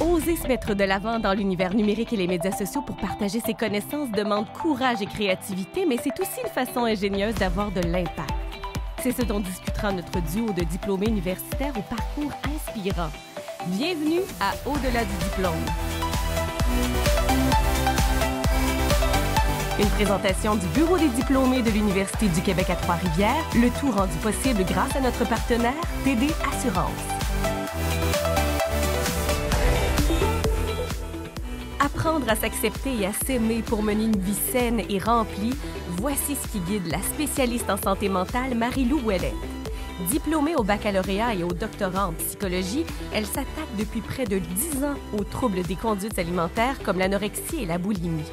Oser se mettre de l'avant dans l'univers numérique et les médias sociaux pour partager ses connaissances demande courage et créativité, mais c'est aussi une façon ingénieuse d'avoir de l'impact. C'est ce dont discutera notre duo de diplômés universitaires au parcours inspirant. Bienvenue à Au-delà du diplôme. Une présentation du Bureau des diplômés de l'Université du Québec à Trois-Rivières, le tout rendu possible grâce à notre partenaire TD Assurance. Apprendre à s'accepter et à s'aimer pour mener une vie saine et remplie, voici ce qui guide la spécialiste en santé mentale Marie-Lou Ouellette. Diplômée au baccalauréat et au doctorat en psychologie, elle s'attaque depuis près de 10 ans aux troubles des conduites alimentaires comme l'anorexie et la boulimie.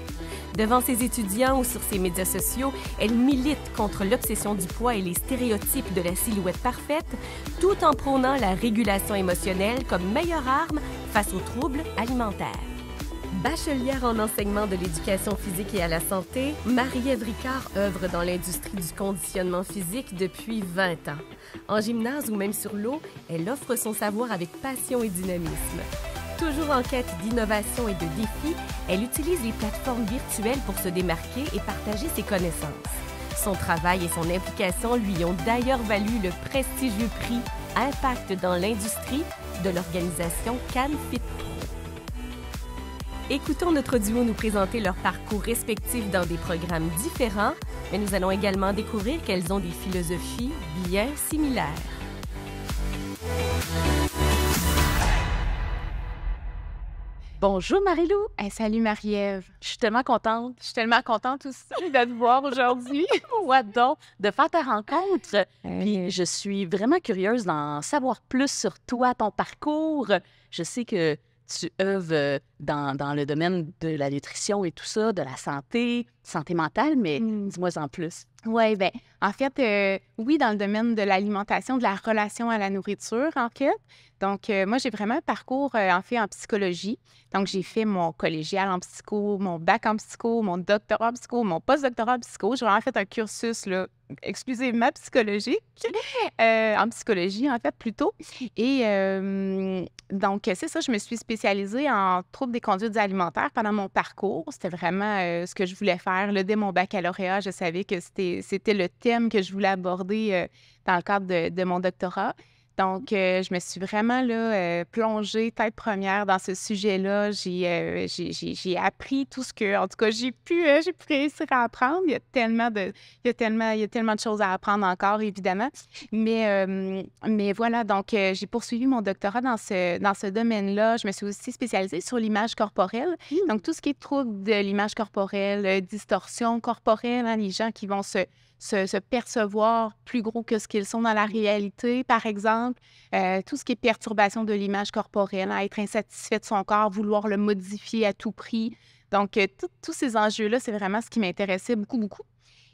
Devant ses étudiants ou sur ses médias sociaux, elle milite contre l'obsession du poids et les stéréotypes de la silhouette parfaite, tout en prônant la régulation émotionnelle comme meilleure arme face aux troubles alimentaires. Bachelière en enseignement de l'éducation physique et à la santé, Marie-Ève Ricard œuvre dans l'industrie du conditionnement physique depuis 20 ans. En gymnase ou même sur l'eau, elle offre son savoir avec passion et dynamisme. Toujours en quête d'innovation et de défis, elle utilise les plateformes virtuelles pour se démarquer et partager ses connaissances. Son travail et son implication lui ont d'ailleurs valu le prestigieux prix Impact dans l'industrie de l'organisation Can Fit Pro. Écoutons notre duo nous présenter leur parcours respectif dans des programmes différents, mais nous allons également découvrir qu'elles ont des philosophies bien similaires. Bonjour Marie-Lou. Hey, salut Marie-Ève. Je suis tellement contente. Je suis tellement contente aussi de te voir aujourd'hui. Ouais, donc, de faire ta rencontre. Puis je suis vraiment curieuse d'en savoir plus sur toi, ton parcours. Je sais que tu œuvres dans le domaine de la nutrition et tout ça, de la santé mentale, mais dis-moi en plus. Oui, bien, en fait, oui, dans le domaine de l'alimentation, de la relation à la nourriture, en fait. Donc, moi, j'ai vraiment un parcours, en fait, en psychologie. Donc, j'ai fait mon collégial en psycho, mon bac en psycho, mon doctorat en psycho, mon post-doctorat en psycho. J'ai vraiment fait un cursus, là, exclusivement psychologique, en psychologie, en fait, plutôt. Et donc, c'est ça, je me suis spécialisée en troubles des conduites alimentaires pendant mon parcours. C'était vraiment ce que je voulais faire. Là, dès mon baccalauréat, je savais que c'était le thème que je voulais aborder dans le cadre de mon doctorat. Donc, je me suis vraiment là, plongée tête première dans ce sujet-là. J'ai appris tout ce que, en tout cas, j'ai pu réussir à apprendre. Il y a tellement de choses à apprendre encore, évidemment. Mais voilà, donc, j'ai poursuivi mon doctorat dans ce domaine-là. Je me suis aussi spécialisée sur l'image corporelle. Donc, tout ce qui est trouble de l'image corporelle, distorsion corporelle, hein, les gens qui vont se percevoir plus gros que ce qu'ils sont dans la réalité, par exemple. Tout ce qui est perturbation de l'image corporelle, hein, être insatisfait de son corps, vouloir le modifier à tout prix. Donc, tous ces enjeux-là, c'est vraiment ce qui m'intéressait beaucoup, beaucoup.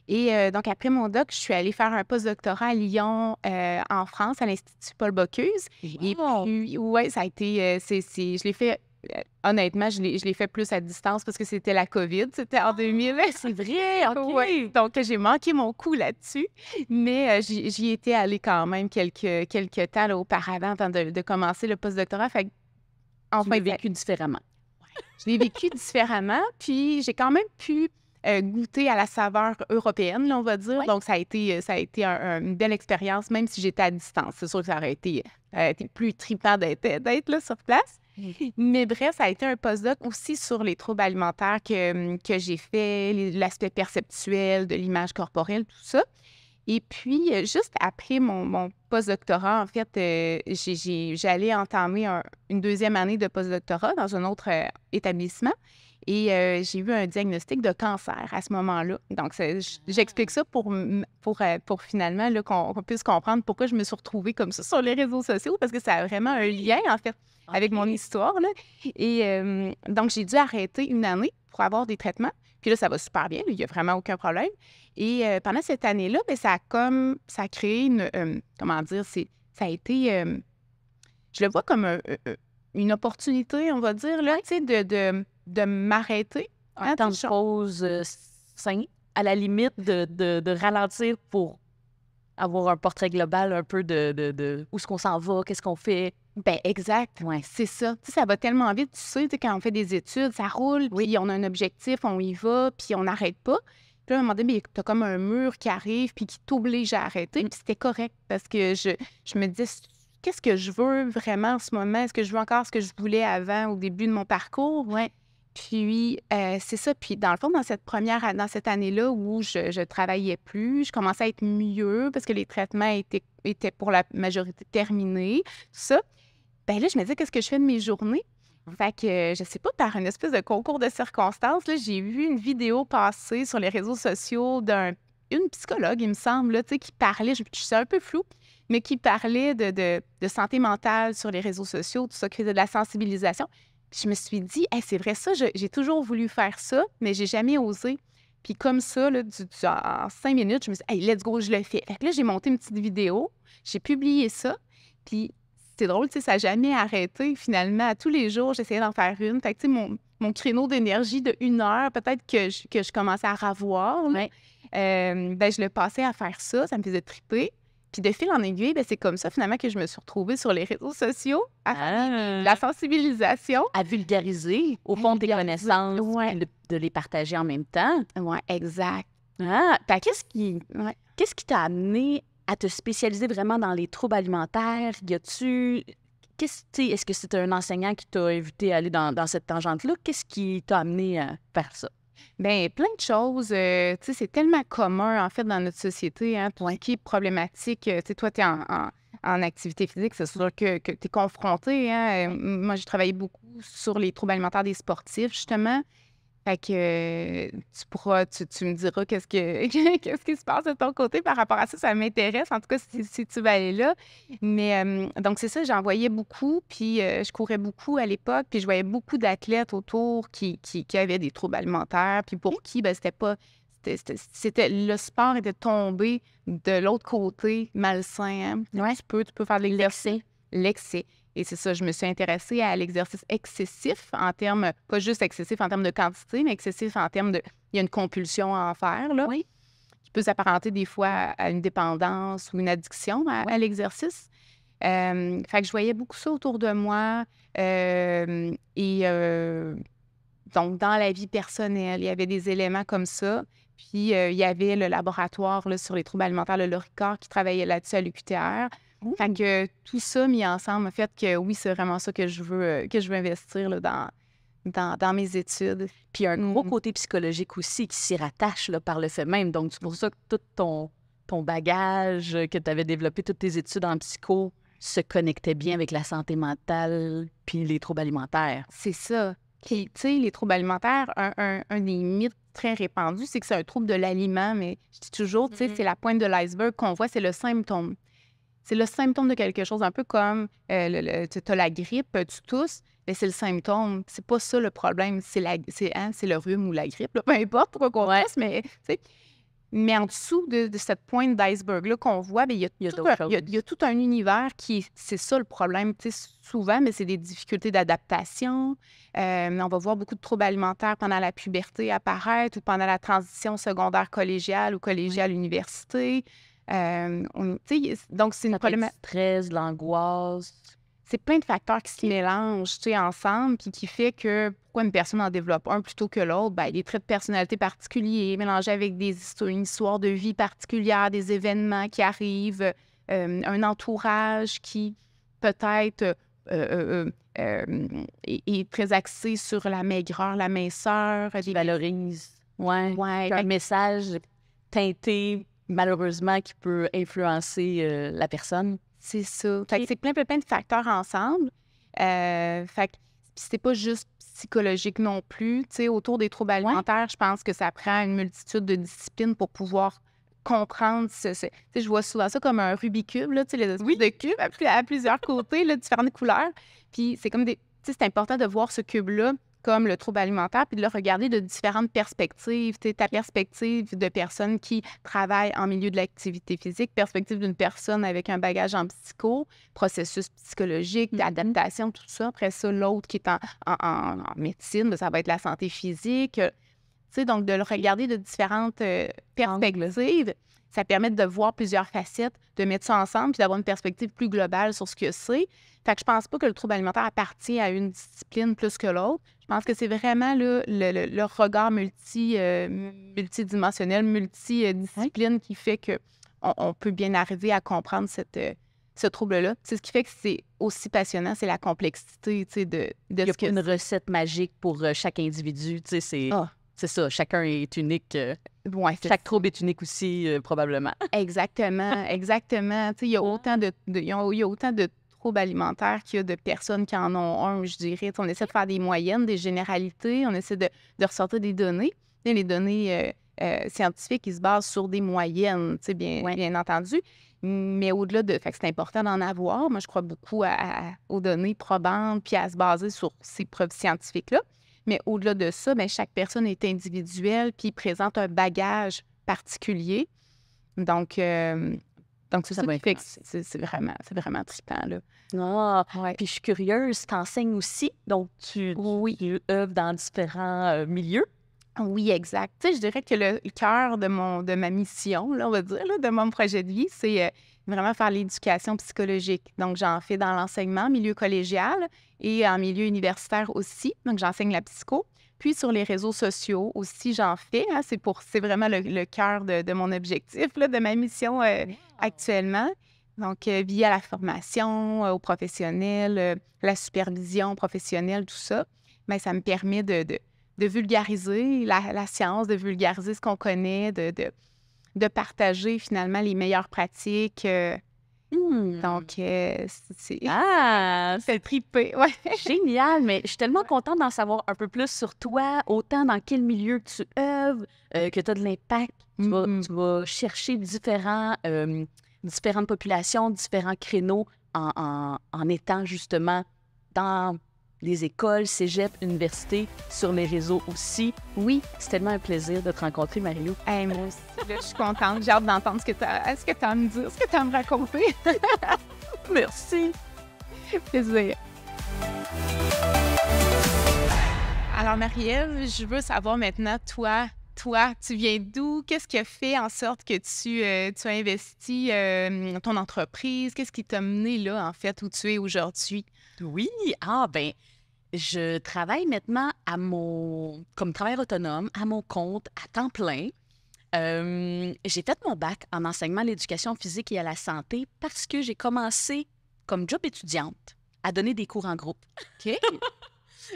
Et donc, après mon doc, je suis allée faire un postdoctorat à Lyon, en France, à l'Institut Paul Bocuse. Wow. Et puis, ouais, ça a été... je l'ai fait... Honnêtement, je l'ai fait plus à distance parce que c'était la COVID. C'était en 2000. C'est vrai, OK. Ouais, donc, j'ai manqué mon coup là-dessus. Mais j'y étais allée quand même quelques temps là, auparavant avant de commencer le postdoctorat. Fait tu l'as vécu différemment. Ouais, je l'ai vécu différemment. Puis, j'ai quand même pu goûter à la saveur européenne, là, on va dire. Ouais. Donc, ça a été une belle expérience, même si j'étais à distance. C'est sûr que ça aurait été plus trippant d'être là sur place. Mais bref, ça a été un postdoc aussi sur les troubles alimentaires que j'ai fait, l'aspect perceptuel de l'image corporelle, tout ça. Et puis, juste après mon postdoctorat, en fait, j'allais entamer une deuxième année de postdoctorat dans un autre établissement. Et j'ai eu un diagnostic de cancer à ce moment-là. Donc, j'explique ça pour finalement là, qu'on puisse comprendre pourquoi je me suis retrouvée comme ça sur les réseaux sociaux, parce que ça a vraiment un lien, en fait, avec mon histoire. Là. Et donc, j'ai dû arrêter une année pour avoir des traitements. Puis là, ça va super bien. Il n'y a vraiment aucun problème. Et pendant cette année-là, bien, ça a créé une... comment dire? Ça a été... je le vois comme une opportunité, on va dire, là, tu sais, de m'arrêter. Un temps de pause sain, à la limite de ralentir pour avoir un portrait global un peu de où est-ce qu'on s'en va, qu'est-ce qu'on fait. Ben exact, Ouais. c'est ça. Tu sais, ça va tellement vite, tu sais, quand on fait des études, ça roule, puis on a un objectif, on y va, puis on n'arrête pas. Puis là, à un moment donné, tu as comme un mur qui arrive, puis qui t'oblige à arrêter, puis c'était correct, parce que je me disais, qu'est-ce que je veux vraiment en ce moment? Est-ce que je veux encore ce que je voulais avant, au début de mon parcours? Ouais. Puis, c'est ça. Puis, dans le fond, dans cette année-là où je travaillais plus, je commençais à être mieux parce que les traitements étaient pour la majorité terminés, tout ça. Bien là, je me disais, qu'est-ce que je fais de mes journées? Fait que, je sais pas, par une espèce de concours de circonstances, là, j'ai vu une vidéo passer sur les réseaux sociaux d'une psychologue, il me semble, là, tu sais, qui parlait, je suis un peu floue, mais qui parlait de santé mentale sur les réseaux sociaux, tout ça, qui faisait de la sensibilisation. Puis je me suis dit, hey, c'est vrai ça, j'ai toujours voulu faire ça, mais j'ai jamais osé. Puis comme ça, là, en 5 minutes, je me suis dit, hey, let's go, je le fais. Fait que là, j'ai monté une petite vidéo, j'ai publié ça, puis c'est drôle, tu sais, ça n'a jamais arrêté. Finalement, à tous les jours, j'essayais d'en faire une. Fait que, tu sais, mon créneau d'énergie de 1 heure, peut-être que je commençais à ravoir, là. Ouais. Ben, je le passais à faire ça me faisait triper. Puis de fil en aiguille, ben, c'est comme ça, finalement, que je me suis retrouvée sur les réseaux sociaux à faire la sensibilisation. À vulgariser, au fond, tes Vulgariser, connaissances, ouais. puis de les partager en même temps. Oui, exact. Ah, Fait que, qu'est-ce qui t'a amené à te spécialiser vraiment dans les troubles alimentaires? Est-ce que c'est un enseignant qui t'a invité à aller dans cette tangente-là? Qu'est-ce qui t'a amené à faire ça? bien, plein de choses. Tu sais, c'est tellement commun, en fait, dans notre société, hein, tout ce qui est problématique. Tu sais, toi, tu es en activité physique, c'est sûr que tu es confronté. Hein. Moi, j'ai travaillé beaucoup sur les troubles alimentaires des sportifs, justement. Fait que tu me diras qu'est-ce qui se passe de ton côté par rapport à ça. Ça m'intéresse, en tout cas, si tu vas aller là. Mais donc, c'est ça, j'en voyais beaucoup, puis je courais beaucoup à l'époque, puis je voyais beaucoup d'athlètes autour qui avaient des troubles alimentaires, puis pour qui, ben c'était pas... le sport était tombé de l'autre côté, malsain. Hein? Ouais. Tu peux faire de l'exercice. L'excès. Et c'est ça, je me suis intéressée à l'exercice excessif en termes, pas juste excessif en termes de quantité, mais excessif en termes de... Il y a une compulsion à en faire, là. Oui. Qui peut s'apparenter des fois à une dépendance ou une addiction à l'exercice. Fait que je voyais beaucoup ça autour de moi. Donc, dans la vie personnelle, il y avait des éléments comme ça. Puis, il y avait le laboratoire là, sur les troubles alimentaires, le Loricard, qui travaillait là-dessus à l'UQTR. Fait que tout ça mis ensemble a fait que oui, c'est vraiment ça que je veux investir là, dans mes études. Puis un gros côté psychologique aussi qui s'y rattache là, par le fait même. Donc, c'est pour ça que tout ton bagage que tu avais développé, toutes tes études en psycho se connectaient bien avec la santé mentale puis les troubles alimentaires. C'est ça. Puis, tu sais, les troubles alimentaires, un des mythes très répandus, c'est que c'est un trouble de l'aliment, mais je dis toujours, tu sais, c'est la pointe de l'iceberg qu'on voit, c'est le symptôme. C'est le symptôme de quelque chose, un peu comme tu as la grippe, tu tousses, mais c'est le symptôme. C'est pas ça le problème, c'est le rhume ou la grippe, là, peu importe pourquoi qu'on tousse, mais tu sais. Mais en dessous de cette pointe d'iceberg-là qu'on voit, bien, il y a tout un univers c'est ça le problème, tu sais, souvent, mais c'est des difficultés d'adaptation. On va voir beaucoup de troubles alimentaires pendant la puberté apparaître ou pendant la transition secondaire collégiale ou collégiale université. Donc, c'est une problématique. Le stress, l'angoisse. C'est plein de facteurs qui se mélangent ensemble, puis qui fait que pourquoi une personne en développe un plutôt que l'autre, bien, des traits de personnalité particuliers, mélangés avec une histoire de vie particulière, des événements qui arrivent, un entourage qui peut-être est très axé sur la maigreur, la minceur. Qui valorise. Ouais. Un message teinté, malheureusement, qui peut influencer la personne. C'est ça. Fait que c'est plein de facteurs ensemble. Fait que c'est pas juste psychologique non plus. Tu sais, autour des troubles alimentaires, je pense que ça prend une multitude de disciplines pour pouvoir comprendre. Tu sais, je vois souvent ça comme un Rubik's Cube, là, tu sais, les espèces de cubes à plusieurs côtés, là, différentes couleurs. Puis c'est comme des... Tu sais, c'est important de voir ce cube-là comme le trouble alimentaire, puis de le regarder de différentes perspectives. Tu sais, ta perspective de personne qui travaille en milieu de l'activité physique, perspective d'une personne avec un bagage en psycho, processus psychologique, d'adaptation, tout ça. Après ça, l'autre qui est en médecine, bien, ça va être la santé physique. Tu sais, donc de le regarder de différentes perspectives. ça permet de voir plusieurs facettes, de mettre ça ensemble puis d'avoir une perspective plus globale sur ce que c'est. Fait que je pense pas que le trouble alimentaire appartient à une discipline plus que l'autre. Je pense que c'est vraiment là, le regard multidimensionnel, multidiscipline qui fait qu'on peut bien arriver à comprendre ce trouble-là. C'est ce qui fait que c'est aussi passionnant, c'est la complexité, tu sais, de Il n'y a ce que pas une recette magique pour chaque individu. Tu sais, c'est ça. Chacun est unique. Ouais, Chaque trouble est unique aussi, probablement. Exactement, exactement. Tu sais, il y a autant il y a autant de troubles alimentaires qu'il y a de personnes qui en ont un, je dirais. Tu sais, on essaie de faire des moyennes, des généralités, on essaie de ressortir des données. Tu sais, les données scientifiques, ils se basent sur des moyennes, tu sais, bien entendu. Mais au-delà de... Fait que c'est important d'en avoir. Moi, je crois beaucoup aux données probantes puis à se baser sur ces preuves scientifiques-là. Mais au-delà de ça, bien, chaque personne est individuelle puis présente un bagage particulier. Donc c'est ça qui fait que c'est vraiment trippant, là. Ah, Ouais. puis je suis curieuse, tu enseignes aussi, donc tu œuvres dans différents milieux. Oui, exact. Tu sais, je dirais que le cœur de ma mission, là, on va dire, là, de mon projet de vie, c'est vraiment faire l'éducation psychologique. Donc, j'en fais dans l'enseignement, milieu collégial et en milieu universitaire aussi. Donc, j'enseigne la psycho. Puis, sur les réseaux sociaux aussi, j'en fais. Hein, c'est vraiment le cœur de mon objectif, là, de ma mission actuellement. Donc, via la formation aux professionnels, la supervision professionnelle, tout ça, bien, ça me permet de vulgariser la science, de vulgariser ce qu'on connaît, de partager finalement les meilleures pratiques. Donc, c'est trippé. Ouais. Génial, mais je suis tellement contente d'en savoir un peu plus sur toi, autant dans quel milieu que tu œuvres, que tu as de l'impact. Tu vas chercher différentes populations, différents créneaux en étant justement dans les écoles, cégep, universités, sur les réseaux aussi. Oui, c'est tellement un plaisir de te rencontrer, Marie-Lou. Hey, moi aussi, là, je suis contente. J'ai hâte d'entendre ce que tu as à me dire, ce que tu as à me raconter. Merci. Plaisir. Alors, Marie-Ève, je veux savoir maintenant, toi, tu viens d'où? Qu'est-ce qui a fait en sorte que tu as investi ton entreprise? Qu'est-ce qui t'a mené là, en fait, où tu es aujourd'hui? Oui, je travaille maintenant comme travailleur autonome, à mon compte, à temps plein. J'ai fait mon bac en enseignement à l'éducation physique et à la santé parce que j'ai commencé comme job étudiante à donner des cours en groupe. OK.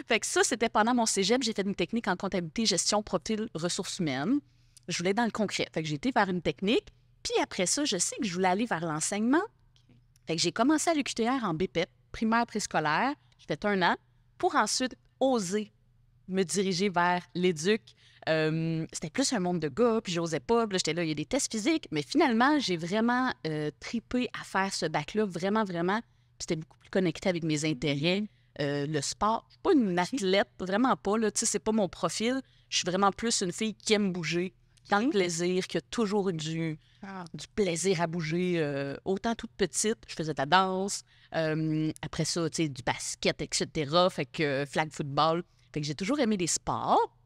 Fait que ça, c'était pendant mon cégep. J'ai fait une technique en comptabilité, gestion, profil, ressources humaines. Je voulais dans le concret. Fait que j'ai été vers une technique. Puis après ça, je sais que je voulais aller vers l'enseignement. Fait que j'ai commencé à l'UQTR en BPEP, primaire préscolaire. J'ai fait 1 an pour ensuite oser me diriger vers l'éduc. C'était plus un monde de gars, puis j'osais pas. Puis là, j'étais là, il y a des tests physiques. Mais finalement, j'ai vraiment trippé à faire ce bac-là, vraiment, vraiment. Puis c'était beaucoup plus connecté avec mes intérêts. Le sport, je suis pas une athlète, vraiment pas, là, tu sais, c'est pas mon profil. Je suis vraiment plus une fille qui aime bouger, dans le plaisir, qui a toujours eu du plaisir à bouger. Autant toute petite, je faisais de la danse. Après ça, tu sais, du basket, etc. Fait que flag football. Fait que j'ai toujours aimé les sports.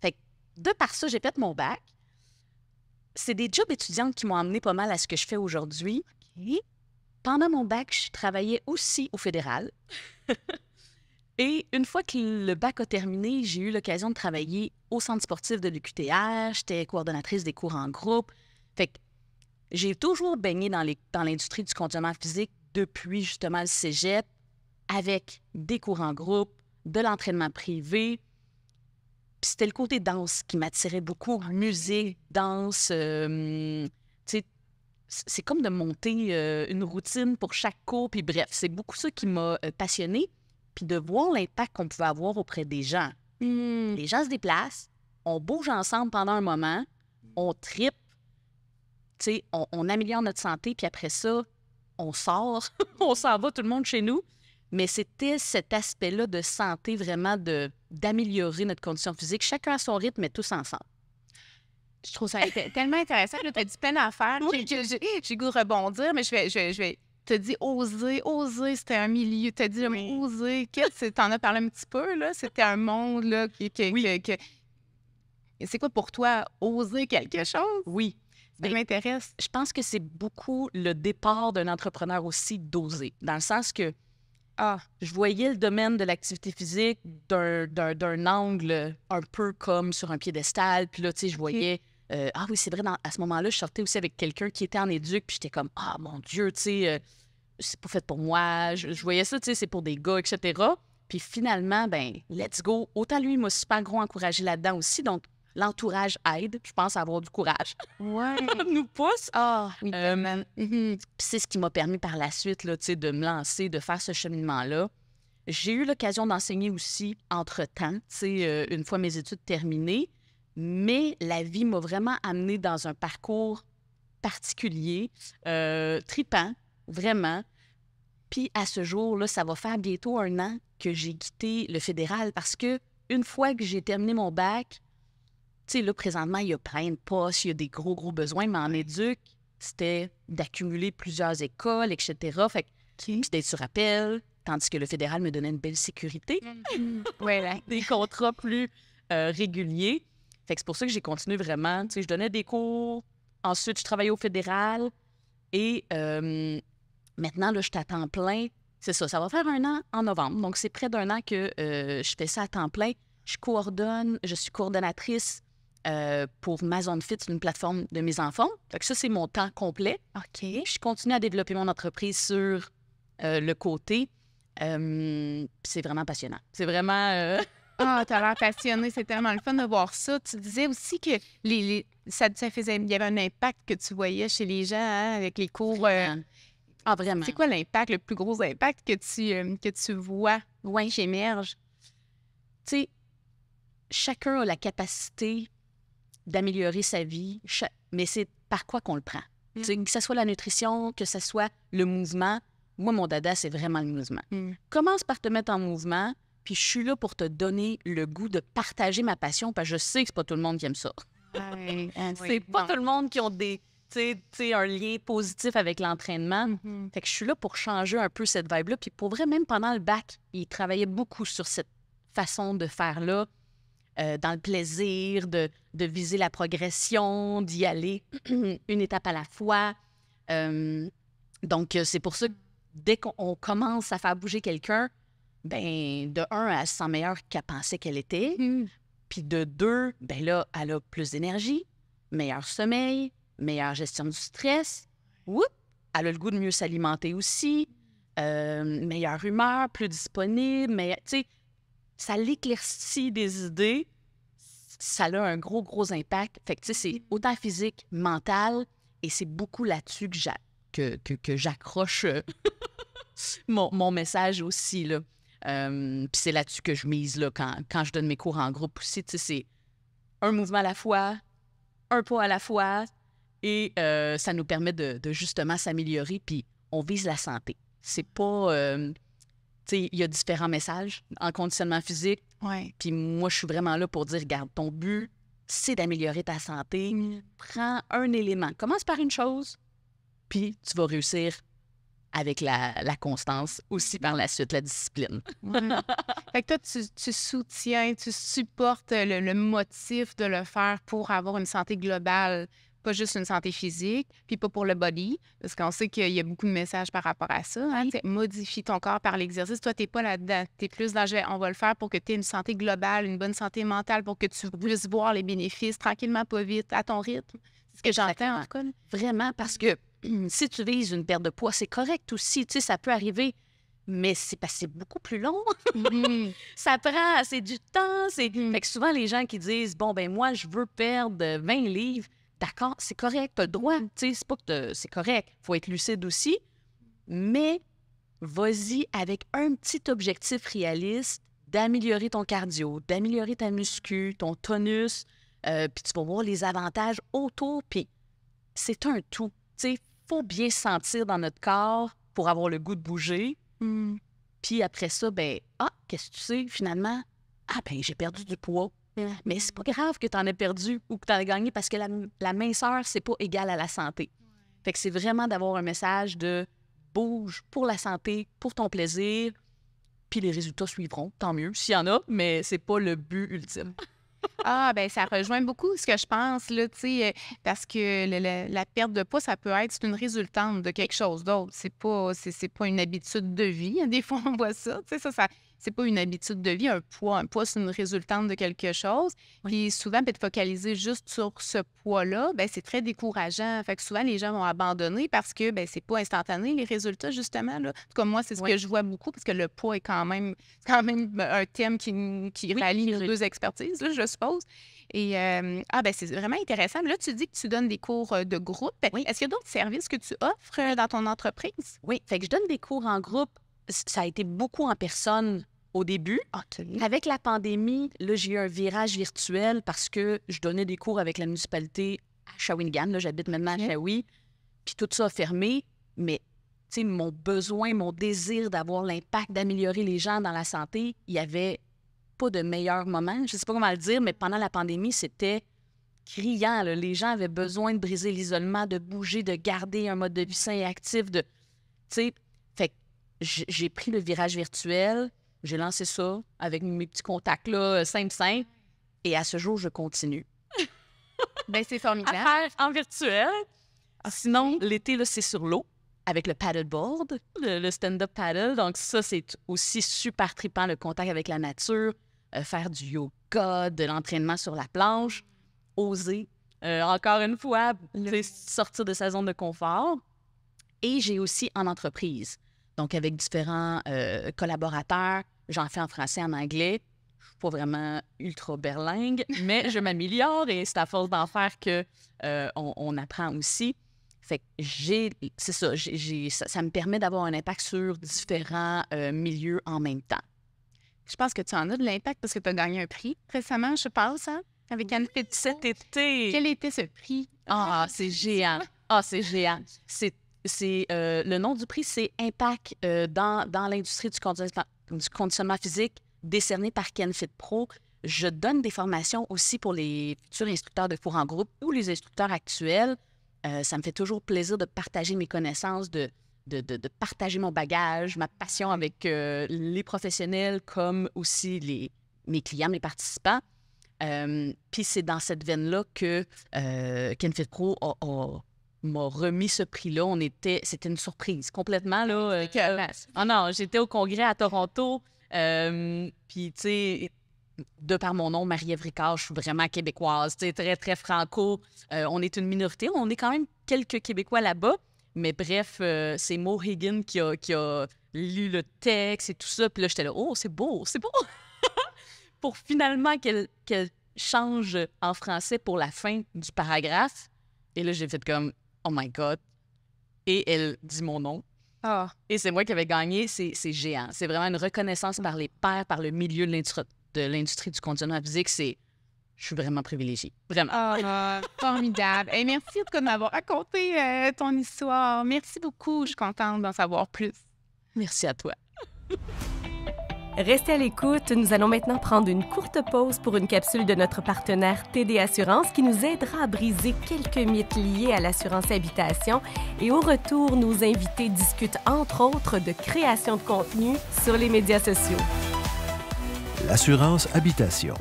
Fait que de par ça, j'ai fait mon bac. C'est des jobs étudiantes qui m'ont amené pas mal à ce que je fais aujourd'hui. Okay. Pendant mon bac, je travaillais aussi au fédéral. Et une fois que le bac a terminé, j'ai eu l'occasion de travailler au centre sportif de l'UQTR. J'étais coordonnatrice des cours en groupe. Fait que j'ai toujours baigné dans l'industrie du conditionnement physique depuis justement le cégep, avec des cours en groupe, de l'entraînement privé. Puis c'était le côté danse qui m'attirait beaucoup. Musique, danse, tu sais, c'est comme de monter une routine pour chaque cours. Puis bref, c'est beaucoup ça qui m'a passionnée. Puis de voir l'impact qu'on pouvait avoir auprès des gens. Les gens se déplacent, on bouge ensemble pendant un moment, on trippe, tu sais, on améliore notre santé, puis après ça, on sort, on s'en va tout le monde chez nous. Mais c'était cet aspect-là de santé, vraiment d'améliorer notre condition physique, chacun à son rythme, mais tous ensemble. Je trouve ça tellement intéressant. Tu as dit plein d'affaires. Oui. J'ai goût de rebondir, mais je vais te dire oser, c'était un milieu. Tu as dit oser. T'en as parlé un petit peu, là. C'était un monde, là, C'est quoi pour toi, oser quelque chose? Oui. Ça m'intéresse. Je pense que c'est beaucoup le départ d'un entrepreneur aussi d'oser, dans le sens que je voyais le domaine de l'activité physique d'un angle un peu comme sur un piédestal. Puis là, tu sais, je voyais... ah oui, c'est vrai, à ce moment-là, je sortais aussi avec quelqu'un qui était en éduc, puis j'étais comme, ah mon Dieu, tu sais, c'est pas fait pour moi. Je voyais ça, tu sais, c'est pour des gars, etc. Puis finalement, ben let's go. Autant lui, il m'a super gros encouragé là-dedans aussi. Donc, l'entourage aide, je pense, à avoir du courage. Ouais. Nous pousse. Oui, Puis c'est ce qui m'a permis par la suite, là, tu sais, de me lancer, de faire ce cheminement-là. J'ai eu l'occasion d'enseigner aussi entre-temps, tu sais, une fois mes études terminées. Mais la vie m'a vraiment amenée dans un parcours particulier, tripant, vraiment. Puis à ce jour-là, ça va faire bientôt 1 an que j'ai quitté le fédéral parce que une fois que j'ai terminé mon bac, tu sais, là, présentement, il y a plein de postes, il y a des gros besoins, mais en éduc, c'était d'accumuler plusieurs écoles, etc. Fait que puis d'être sur appel, tandis que le fédéral me donnait une belle sécurité, des contrats plus réguliers. Fait que c'est pour ça que j'ai continué vraiment. Tu sais, je donnais des cours, ensuite, je travaillais au fédéral et maintenant, là, je suis à temps plein. C'est ça va faire 1 an en novembre. Donc, c'est près d'1 an que je fais ça à temps plein. Je suis coordonnatrice pour Ma Zone Fit, une plateforme de mes enfants. Fait que ça, c'est mon temps complet. OK. Je continue à développer mon entreprise sur le côté. C'est vraiment passionnant. C'est vraiment... T'as l'air passionné, c'est tellement le fun de voir ça. Tu disais aussi que ça faisait, il y avait un impact que tu voyais chez les gens avec les cours. Vraiment. C'est quoi l'impact, le plus gros impact que tu vois qui émerge? Tu sais, chacun a la capacité d'améliorer sa vie, mais c'est par quoi qu'on le prend. Tu sais, que ce soit la nutrition, que ce soit le mouvement. Moi, mon dada, c'est vraiment le mouvement. Commence par te mettre en mouvement, puis je suis là pour te donner le goût de partager ma passion, parce que je sais que c'est pas tout le monde qui aime ça. C'est pas tout le monde qui ont un lien positif avec l'entraînement. Fait que je suis là pour changer un peu cette vibe-là. Puis pour vrai, même pendant le bac, il travaillait beaucoup sur cette façon de faire-là, dans le plaisir, de viser la progression, d'y aller une étape à la fois. Donc, c'est pour ça que dès qu'on commence à faire bouger quelqu'un, ben de 1, elle se sent meilleure qu'elle pensait qu'elle était. Puis de 2, ben là, elle a plus d'énergie, meilleur sommeil, meilleure gestion du stress. Oups! Elle a le goût de mieux s'alimenter aussi, meilleure humeur, plus disponible, tu sais, ça l'éclaircit des idées, ça a un gros impact. Fait que, tu sais, c'est autant physique, mental, et c'est beaucoup là-dessus que j'accroche mon message aussi, là. Puis c'est là-dessus que je mise, là, quand je donne mes cours en groupe aussi. Tu sais, c'est un mouvement à la fois, un pas à la fois, et ça nous permet de justement s'améliorer, puis on vise la santé. C'est pas... tu sais, il y a différents messages en conditionnement physique. Puis moi, je suis vraiment là pour dire, regarde, ton but, c'est d'améliorer ta santé. Prends un élément. Commence par une chose, puis tu vas réussir avec la constance aussi par la suite, la discipline. Fait que toi, tu soutiens, tu supportes le motif de le faire pour avoir une santé globale, pas juste une santé physique, puis pas pour le body, parce qu'on sait qu'il y a beaucoup de messages par rapport à ça. Hein? Modifie ton corps par l'exercice. Toi, t'es pas là-dedans. T'es plus dans on va le faire pour que tu aies une santé globale, une bonne santé mentale, pour que tu puisses voir les bénéfices tranquillement, pas vite, à ton rythme. C'est ce que j'entends, en tout cas. Vraiment, parce que si tu vises une perte de poids, c'est correct aussi. Tu sais, ça peut arriver, mais c'est parce que c'est beaucoup plus long. Ça prend, c'est du temps. Fait que souvent, les gens qui disent, bon, ben moi, je veux perdre 20 livres, d'accord, c'est correct, t'as le droit. Tu sais, c'est pas que c'est correct. Faut être lucide aussi. Mais vas-y avec un petit objectif réaliste d'améliorer ton cardio, d'améliorer ta muscu, ton tonus, puis tu vas voir les avantages autour. Puis c'est un tout. Tu sais, faut bien se sentir dans notre corps pour avoir le goût de bouger. Puis après ça, ben qu'est-ce que tu sais, finalement? Ben j'ai perdu du poids. Mais c'est pas grave que tu en aies perdu ou que tu en aies gagné parce que la minceur, c'est pas égal à la santé. Fait que c'est vraiment d'avoir un message de bouge pour la santé, pour ton plaisir, puis les résultats suivront, tant mieux, s'il y en a, mais c'est pas le but ultime. Ah, ben ça rejoint beaucoup ce que je pense, là, tu sais, parce que la perte de poids, ça peut être c'est une résultante de quelque chose d'autre. C'est pas une habitude de vie. Hein. Des fois, on voit ça, tu sais, c'est pas une habitude de vie. Un poids, c'est une résultante de quelque chose. Puis souvent, de focaliser juste sur ce poids-là, ben c'est très décourageant. Fait que souvent, les gens vont abandonner parce que, ben c'est pas instantané, les résultats, justement, là. En tout cas, moi, c'est ce que je vois beaucoup parce que le poids est quand même un thème qui rallie nos deux expertises, là, je suppose. Et ben c'est vraiment intéressant. Là, tu dis que tu donnes des cours de groupe. Oui. Est-ce qu'il y a d'autres services que tu offres dans ton entreprise? Oui, fait que je donne des cours en groupe. Ça a été beaucoup en personne au début. OK. Avec la pandémie, là, j'ai eu un virage virtuel parce que je donnais des cours avec la municipalité à Shawinigan. Là, j'habite maintenant à Shawi. Puis tout ça a fermé. Mais, tu sais, mon besoin, mon désir d'avoir l'impact, d'améliorer les gens dans la santé, il y avait pas de meilleur moment. Je sais pas comment le dire, mais pendant la pandémie, c'était criant. Là. Les gens avaient besoin de briser l'isolement, de bouger, de garder un mode de vie sain et actif. Tu sais, fait que j'ai pris le virage virtuel. J'ai lancé ça avec mes petits contacts là, simple. Et à ce jour, je continue. Ben c'est formidable. À faire en virtuel. Sinon, l'été, là, c'est sur l'eau avec le paddleboard, le stand-up paddle. Donc ça, c'est aussi super trippant, le contact avec la nature, faire du yoga, de l'entraînement sur la planche, oser, encore une fois, sortir de sa zone de confort. Et j'ai aussi en entreprise. Donc, avec différents collaborateurs, j'en fais en français, en anglais. Je ne suis pas vraiment ultra berlingue, mais je m'améliore et c'est à force d'en faire qu'on apprend aussi. Fait que c'est ça, ça me permet d'avoir un impact sur différents milieux en même temps. Je pense que tu en as de l'impact parce que tu as gagné un prix récemment, je pense, hein? Avec Anne Fit. Cet été. Quel était ce prix? Ah, c'est géant. C'est géant. Le nom du prix, c'est Impact dans l'industrie du conditionnement physique, décerné par KenFit Pro. Je donne des formations aussi pour les futurs instructeurs de cours en groupe ou les instructeurs actuels. Ça me fait toujours plaisir de partager mes connaissances, de partager mon bagage, ma passion avec les professionnels comme aussi mes clients, mes participants. Puis c'est dans cette veine-là que KenFit Pro m'a remis ce prix-là. C'était une surprise complètement. Là, non, j'étais au congrès à Toronto. Puis, tu sais, de par mon nom, Marie-Ève Ricard, je suis vraiment québécoise, tu sais, très, très franco. On est une minorité. On est quand même quelques Québécois là-bas. Mais bref, c'est Mo Higgin qui a lu le texte et tout ça. Puis là, j'étais là, oh, c'est beau, c'est beau! Pour finalement qu'elle change en français pour la fin du paragraphe. Et là, j'ai fait comme, oh my God. Et elle dit mon nom. Oh. Et c'est moi qui avais gagné. C'est géant. C'est vraiment une reconnaissance par les pairs, par le milieu de l'industrie du conditionnement physique. Je suis vraiment privilégiée. Vraiment. Oh, formidable. Et merci en tout cas de m'avoir raconté ton histoire. Merci beaucoup. Je suis contente d'en savoir plus. Merci à toi. Restez à l'écoute. Nous allons maintenant prendre une courte pause pour une capsule de notre partenaire TD Assurance qui nous aidera à briser quelques mythes liés à l'assurance habitation. Et au retour, nos invités discutent entre autres de création de contenu sur les médias sociaux. L'assurance habitation,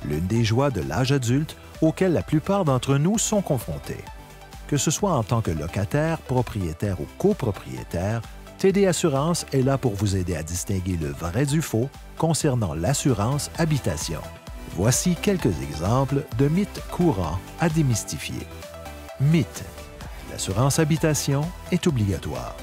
l'une des joies de l'âge adulte auxquelles la plupart d'entre nous sont confrontés. Que ce soit en tant que locataire, propriétaire ou copropriétaire, TD Assurance est là pour vous aider à distinguer le vrai du faux concernant l'assurance habitation. Voici quelques exemples de mythes courants à démystifier. Mythe. L'assurance habitation est obligatoire.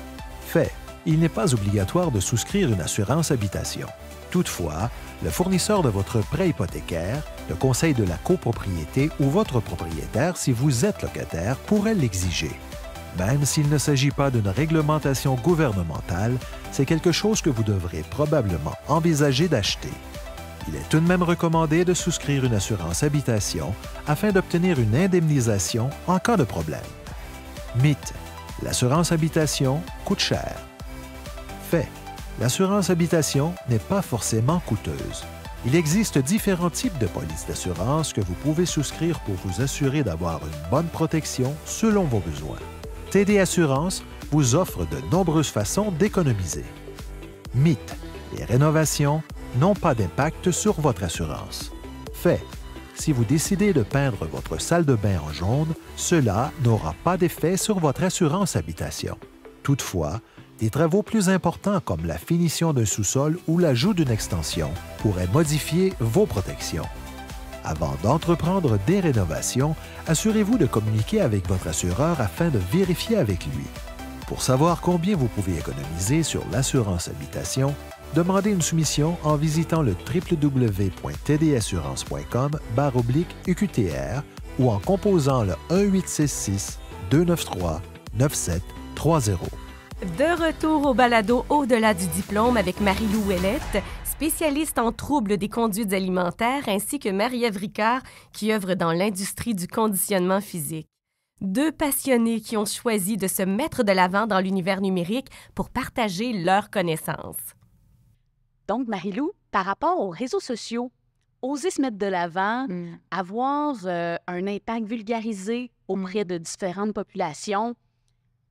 Fait. Il n'est pas obligatoire de souscrire une assurance habitation. Toutefois, le fournisseur de votre prêt hypothécaire, le conseil de la copropriété ou votre propriétaire, si vous êtes locataire, pourrait l'exiger. Même s'il ne s'agit pas d'une réglementation gouvernementale, c'est quelque chose que vous devrez probablement envisager d'acheter. Il est tout de même recommandé de souscrire une assurance habitation afin d'obtenir une indemnisation en cas de problème. Mythe. L'assurance habitation coûte cher. Fait. L'assurance habitation n'est pas forcément coûteuse. Il existe différents types de polices d'assurance que vous pouvez souscrire pour vous assurer d'avoir une bonne protection selon vos besoins. TD Assurance vous offre de nombreuses façons d'économiser. Mythe. Les rénovations n'ont pas d'impact sur votre assurance. Fait. Si vous décidez de peindre votre salle de bain en jaune, cela n'aura pas d'effet sur votre assurance habitation. Toutefois, des travaux plus importants comme la finition d'un sous-sol ou l'ajout d'une extension pourraient modifier vos protections. Avant d'entreprendre des rénovations, assurez-vous de communiquer avec votre assureur afin de vérifier avec lui. Pour savoir combien vous pouvez économiser sur l'assurance habitation, demandez une soumission en visitant le www.tdassurance.com/UQTR ou en composant le 1-866-293-9730. De retour au balado Au-delà du diplôme avec Marie-Lou Ouellette, spécialiste en troubles des conduites alimentaires, ainsi que Marie-Ève Ricard, qui œuvre dans l'industrie du conditionnement physique. Deux passionnés qui ont choisi de se mettre de l'avant dans l'univers numérique pour partager leurs connaissances. Donc, Marie-Lou, par rapport aux réseaux sociaux, oser se mettre de l'avant, avoir un impact vulgarisé auprès de différentes populations,